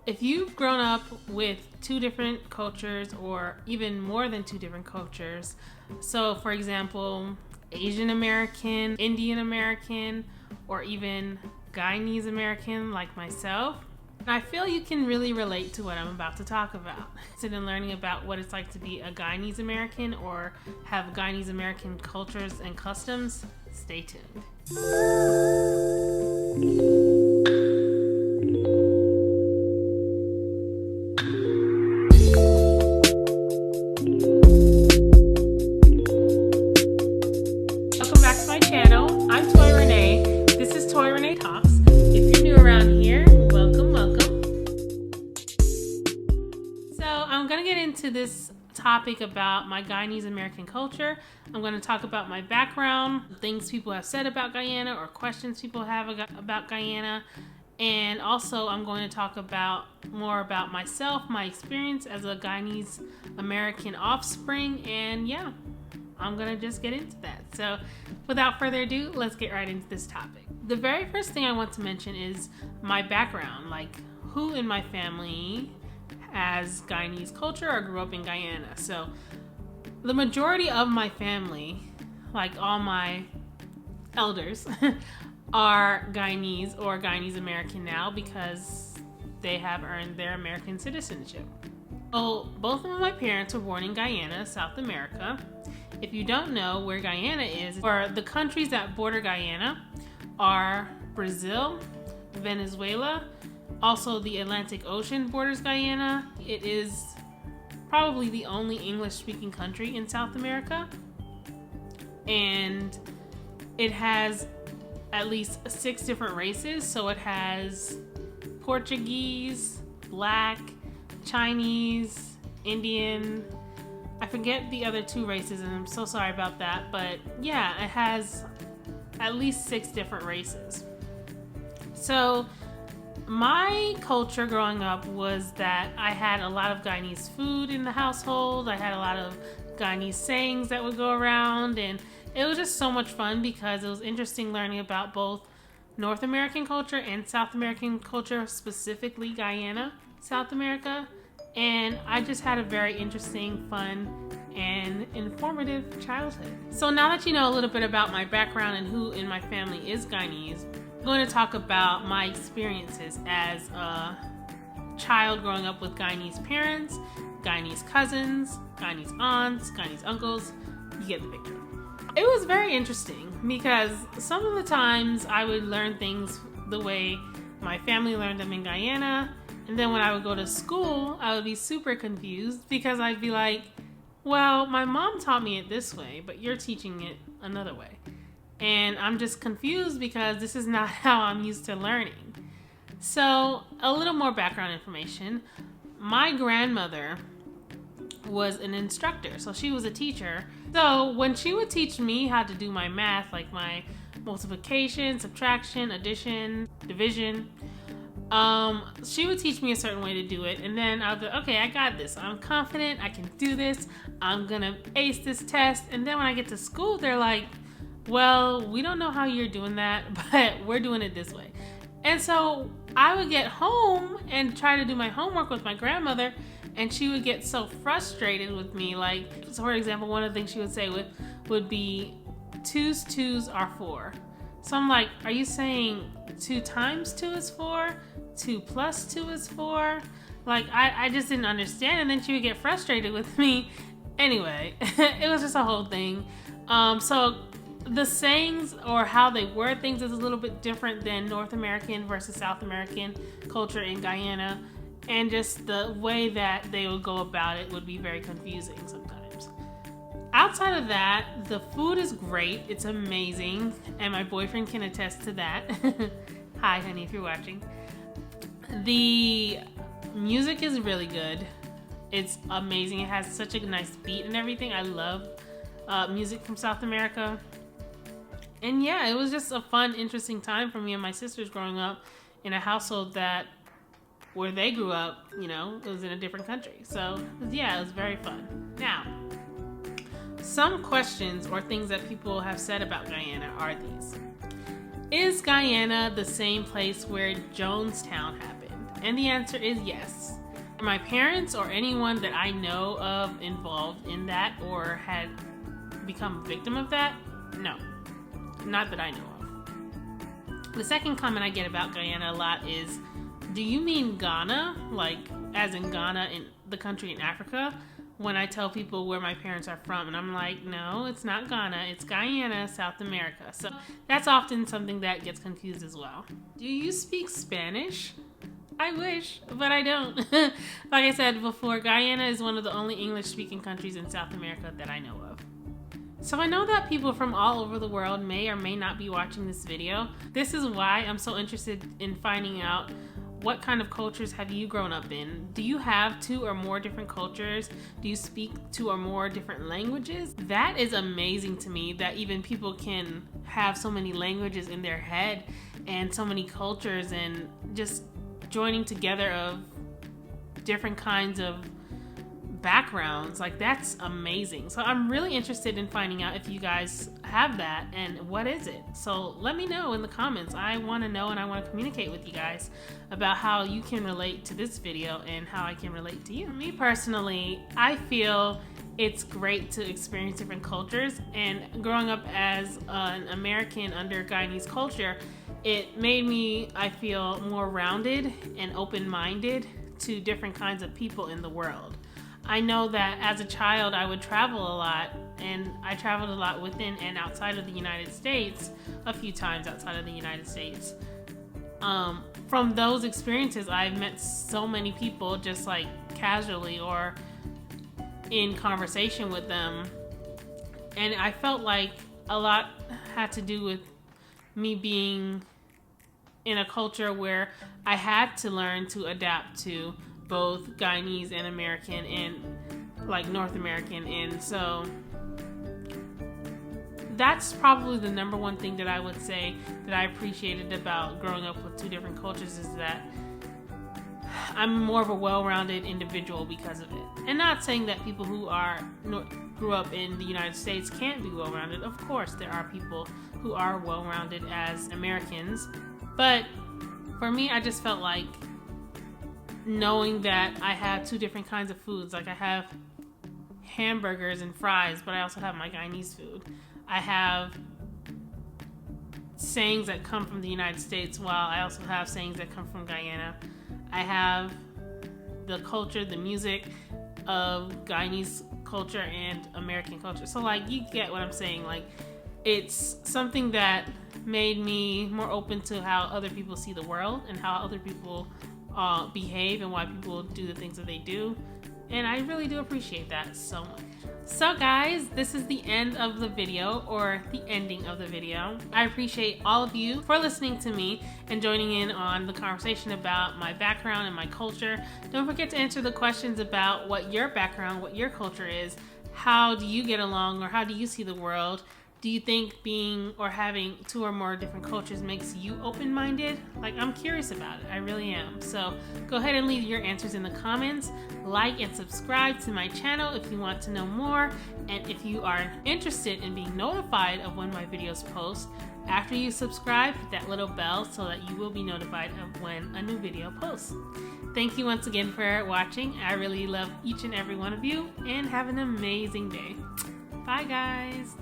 if you've grown up with two different cultures or even more than two different cultures, so for example, Asian American, Indian American, or even Guyanese American like myself, I feel you can really relate to what I'm about to talk about. So in learning about what it's like to be a Guyanese American or have Guyanese American cultures and customs, stay tuned. Welcome back to my channel. I'm ToyaRenee. This is ToyaRenee Talks. If you're new around here, welcome. So I'm going to get into this topic about my Guyanese American culture. I'm going to talk about my background, things people have said about Guyana or questions people have about Guyana. And also I'm going to talk more about myself, my experience as a Guyanese American offspring, and yeah, I'm going to just get into that. So without further ado, let's get right into this topic. The very first thing I want to mention is my background, like who in my family has Guyanese culture or grew up in Guyana. So the majority of my family, like all my elders, are Guyanese or Guyanese American now because they have earned their American citizenship. So both of my parents were born in Guyana, South America. If you don't know where Guyana is, or the countries that border Guyana are Brazil, Venezuela, also the Atlantic Ocean borders Guyana. It is probably the only English-speaking country in South America. And it has at least 6 different races. So it has Portuguese, Black, Chinese, Indian. I forget the other 2 races, and I'm so sorry about that. But yeah, it has at least 6 different races. So my culture growing up was that I had a lot of Guyanese food in the household. I had a lot of Guyanese sayings that would go around, and it was just so much fun because it was interesting learning about both North American culture and South American culture, specifically Guyana, South America. And I just had a very interesting, fun, and informative childhood. So now that you know a little bit about my background and who in my family is Guyanese, I'm going to talk about my experiences as a child growing up with Guyanese parents, Guyanese cousins, Guyanese aunts, Guyanese uncles. You get the picture. It was very interesting because some of the times I would learn things the way my family learned them in Guyana. And then when I would go to school, I would be super confused because I'd be like, well, my mom taught me it this way, but you're teaching it another way. And I'm just confused because this is not how I'm used to learning. So a little more background information. My grandmother was an instructor, so she was a teacher. So when she would teach me how to do my math, like my multiplication, subtraction, addition, division, she would teach me a certain way to do it, and then I'll go, okay, I got this. I'm confident, I can do this. I'm gonna ace this test. And then when I get to school, they're like, well, we don't know how you're doing that, but we're doing it this way. And so I would get home and try to do my homework with my grandmother, and she would get so frustrated with me. Like, so for example, one of the things she would say would be 2's 2's are 4. So I'm like, are you saying 2 times 2 is 4? 2 plus 2 is 4? Like, I just didn't understand. And then she would get frustrated with me. Anyway, it was just a whole thing. So the sayings or how they word things is a little bit different than North American versus South American culture in Guyana. And just the way that they would go about it would be very confusing sometimes. Outside of that, the food is great. It's amazing. And my boyfriend can attest to that. Hi, honey, if you're watching. The music is really good. It's amazing. It has such a nice beat and everything. I love music from South America. And yeah, it was just a fun, interesting time for me and my sisters growing up in a household that where they grew up, you know, it was in a different country. So yeah, it was very fun. Now, some questions or things that people have said about Guyana are these. Is Guyana the same place where Jonestown happened? And the answer is yes. My parents or anyone that I know of involved in that or had become a victim of that, no. Not that I know of. The second comment I get about Guyana a lot is, do you mean Ghana? Like, as in Ghana, in the country in Africa? When I tell people where my parents are from, and I'm like, no, it's not Ghana, it's Guyana, South America. So that's often something that gets confused as well. Do you speak Spanish? I wish, but I don't. Like I said before, Guyana is one of the only English-speaking countries in South America that I know of. So I know that people from all over the world may or may not be watching this video. This is why I'm so interested in finding out what kind of cultures have you grown up in? Do you have 2 or more different cultures? Do you speak 2 or more different languages? That is amazing to me that even people can have so many languages in their head and so many cultures and just joining together of different kinds of backgrounds. Like, that's amazing. So I'm really interested in finding out if you guys have that and what is it. So let me know in the comments. I want to know and I want to communicate with you guys about how you can relate to this video and how I can relate to you. Me personally, I feel it's great to experience different cultures, and growing up as an American under Guyanese culture, it made me, I feel, more rounded and open-minded to different kinds of people in the world. I know that as a child I would travel a lot, and I traveled a lot within and outside of the United States, a few times outside of the United States. From those experiences, I've met so many people just like casually or in conversation with them, and I felt like a lot had to do with me being in a culture where I had to learn to adapt to both Guyanese and American and like North American, and so that's probably the number one thing that I would say that I appreciated about growing up with 2 different cultures, is that I'm more of a well-rounded individual because of it. And not saying that people who grew up in the United States can't be well-rounded. Of course there are people who are well-rounded as Americans, but for me, I just felt like knowing that I have 2 different kinds of foods. Like, I have hamburgers and fries, but I also have my Guyanese food. I have sayings that come from the United States, while I also have sayings that come from Guyana. I have the culture, the music of Guyanese culture and American culture. So like, you get what I'm saying. Like, it's something that made me more open to how other people see the world and how other people behave and why people do the things that they do, and I really do appreciate that so much. So guys, this is the end of the video, or the ending of the video. I appreciate all of you for listening to me and joining in on the conversation about my background and my culture. Don't forget to answer the questions about what your background, what your culture is. How do you get along, or how do you see the world? Do you think being or having 2 or more different cultures makes you open-minded? Like, I'm curious about it. I really am. So go ahead and leave your answers in the comments. Like and subscribe to my channel if you want to know more. And if you are interested in being notified of when my videos post, after you subscribe, hit that little bell so that you will be notified of when a new video posts. Thank you once again for watching. I really love each and every one of you, and have an amazing day. Bye guys.